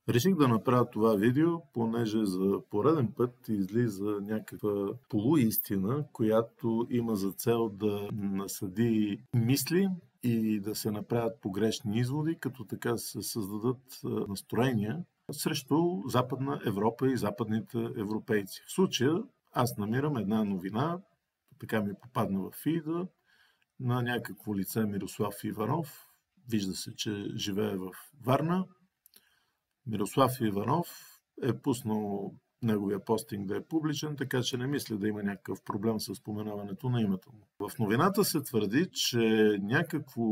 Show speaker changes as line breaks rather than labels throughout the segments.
Реших да направя това видео, понеже за пореден път излиза някаква полуистина, която има за цел да насъди мисли и да се направят погрешни изводи, като така се създадат настроения срещу Западна Европа и западните европейци. В случая аз намирам една новина, така ми попадна в фида, на някакво лице Мирослав Иванов. Вижда се, че живее в Варна. Мирослав Иванов е пуснал неговия постинг да е публичен, така че не мисля да има някакъв проблем с споменаването на името му. В новината се твърди, че някакво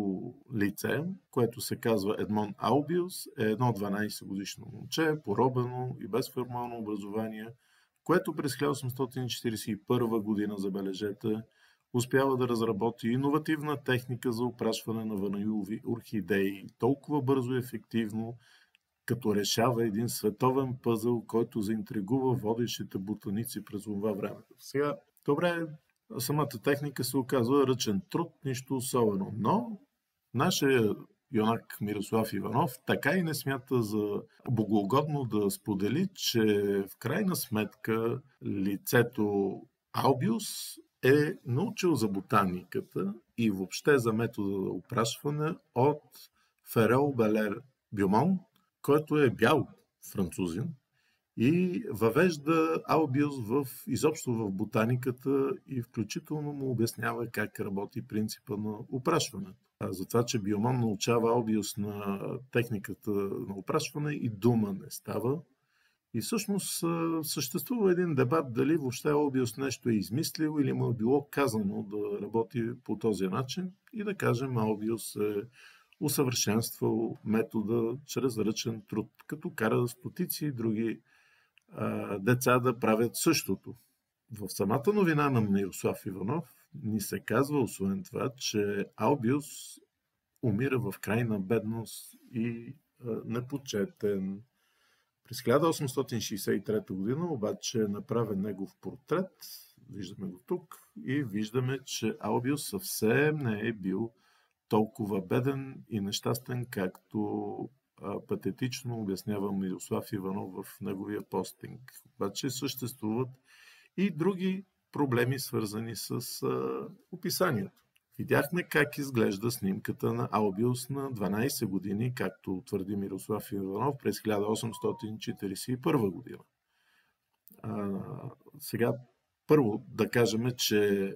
лице, което се казва Едмон Аубиус, е едно 12 годишно момче, поробено и без формално образование, което през 1841 година, забележете, успява да разработи иновативна техника за опрашване на ванилови орхидеи толкова бързо и ефективно, като решава един световен пъзъл, който заинтригува водещите ботаници през това време. Сега, добре, самата техника се оказва ръчен труд, нищо особено, но нашия юнак Мирослав Иванов така и не смята за богоугодно да сподели, че в крайна сметка лицето Аубиус е научил за ботаниката и въобще за метода за опрашване от Ферел Белер Бюмон, който е бял французин и въвежда Аубиус изобщо в ботаниката и включително му обяснява как работи принципа на опрашването. За това, че Бюмон научава Аубиус на техниката на опрашване и дума не става. И всъщност съществува един дебат дали въобще Аубиус нещо е измислил или му е било казано да работи по този начин и да кажем Аубиус е усъвършенствал метода чрез ръчен труд, като кара стотици и други деца да правят същото. В самата новина на Мирослав Иванов ни се казва, освен това, че Аубиус умира в крайна бедност и непочетен. През 1863 година обаче е направен негов портрет, виждаме го тук, и виждаме, че Аубиус съвсем не е бил толкова беден и нещастен, както патетично обяснява Мирослав Иванов в неговия постинг. Обаче съществуват и други проблеми, свързани с описанието. Видяхме как изглежда снимката на Аубиус на 12 години, както твърди Мирослав Иванов, през 1841 година. Сега, първо да кажем, че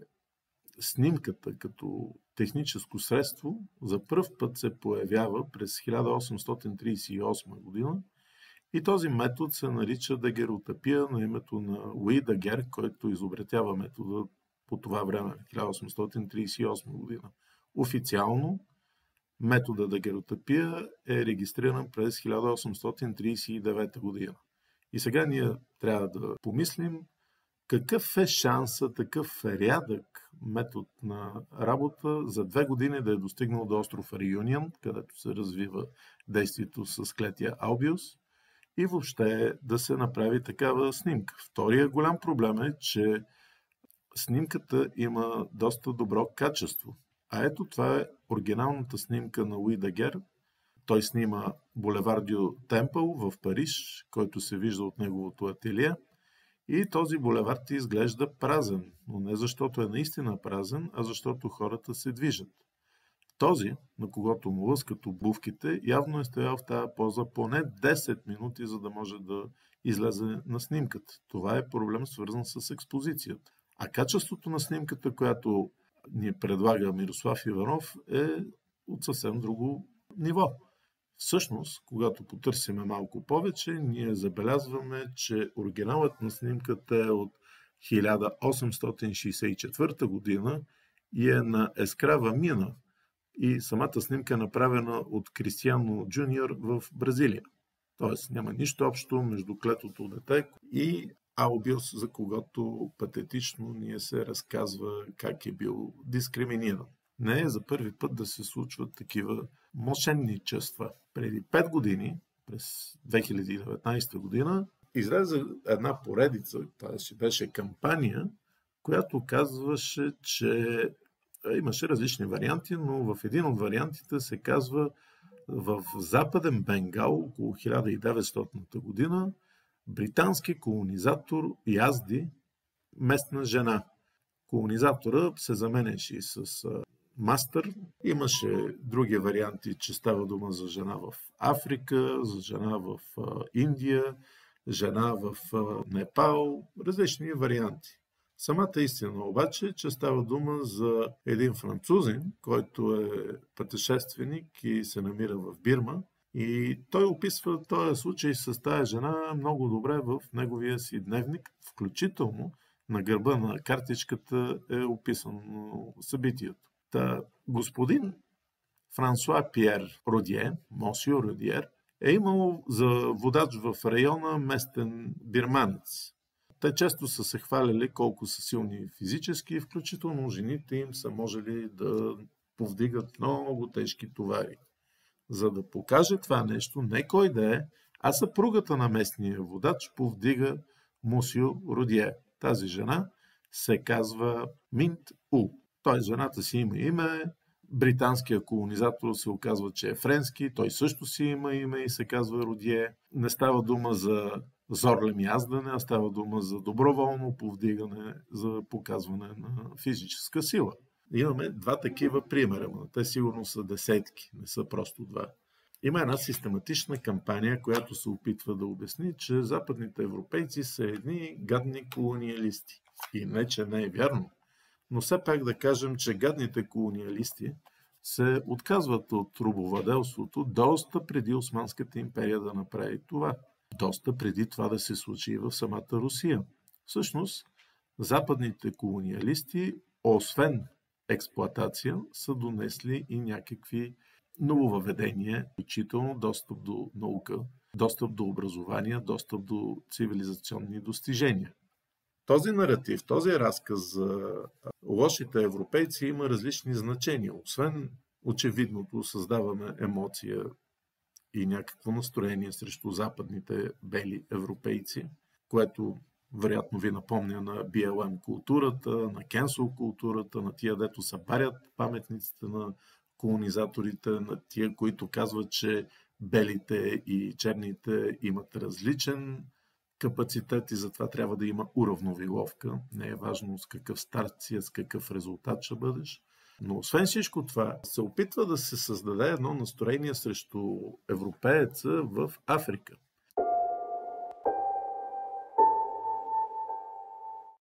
снимката като техническо средство за пръв път се появява през 1838 година и този метод се нарича дагеротипия на името на Луи Дагер, който изобретява метода по това време, 1838 година. Официално метода дагеротипия е регистриран през 1839 година. И сега ние трябва да помислим какъв е шанса такъв рядък метод на работа за 2 години да е достигнал до остров Реюнион, където се развива действието с клетия Аубиус, и въобще да се направи такава снимка. Втория голям проблем е, че снимката има доста добро качество. А ето това е оригиналната снимка на Луи Дагер. Той снима булевар Дю Темпъл в Париж, който се вижда от неговото ателие. И този булевард изглежда празен, но не защото е наистина празен, а защото хората се движат. Този, на когото му лъскат обувките, явно е стоял в тази поза поне 10 минути, за да може да излезе на снимката. Това е проблем, свързан с експозицията. А качеството на снимката, която ни предлага Мирослав Иванов, е от съвсем друго ниво. Всъщност, когато потърсиме малко повече, ние забелязваме, че оригиналът на снимката е от 1864 година и е на Ескрава Мина. И самата снимка е направена от Кристиано Джуниор в Бразилия. Тоест няма нищо общо между клетото дете и Аубиус, за когото патетично ние се разказва как е бил дискриминиран. Не е за първи път да се случват такива мошенничества. Преди 5 години, през 2019 година, излезе една поредица, т.е. беше кампания, която казваше, че имаше различни варианти, но в един от вариантите се казва в Западен Бенгал около 1900 година британски колонизатор язди местна жена. Колонизатора се заменяше и с мастър. Имаше други варианти, че става дума за жена в Африка, за жена в Индия, жена в Непал, различни варианти. Самата истина обаче, че става дума за един французин, който е пътешественик и се намира в Бирма. И той описва този случай с тази жена много добре в неговия си дневник, включително на гърба на картичката е описано събитието. Господин Франсуа Пиер Родие, Мосио Родиер, е имал за водач в района местен бирманец. Те често са се хваляли колко са силни физически, включително жените им са можели да повдигат много тежки товари. За да покаже това нещо, не кой да е, а съпругата на местния водач повдига Мусио Родие. Тази жена се казва Минт У. Той жената си има име, британският колонизатор се оказва, че е френски, той също си има име и се казва Родие. Не става дума за зорлем яздане, а става дума за доброволно повдигане, за показване на физическа сила. Имаме два такива примера, но те сигурно са десетки, не са просто два. Има една систематична кампания, която се опитва да обясни, че западните европейци са едни гадни колониалисти. И не, че не е вярно. Но все пак да кажем, че гадните колониалисти се отказват от робовладелството доста преди Османската империя да направи това. Доста преди това да се случи и в самата Русия. Всъщност, западните колониалисти, освен експлоатация, са донесли и някакви нововъведения, включително достъп до наука, достъп до образование, достъп до цивилизационни достижения. Този наратив, този разказ за лошите европейци има различни значения. Освен очевидното създаваме емоция и някакво настроение срещу западните бели европейци, което вероятно ви напомня на BLM културата, на cancel културата, на тия, дето събарят паметниците на колонизаторите, на тия, които казват, че белите и черните имат различен капацитет и затова трябва да има уравновиловка. Не е важно с какъв старт си, с какъв резултат ще бъдеш. Но освен всичко това, се опитва да се създаде едно настроение срещу европееца в Африка.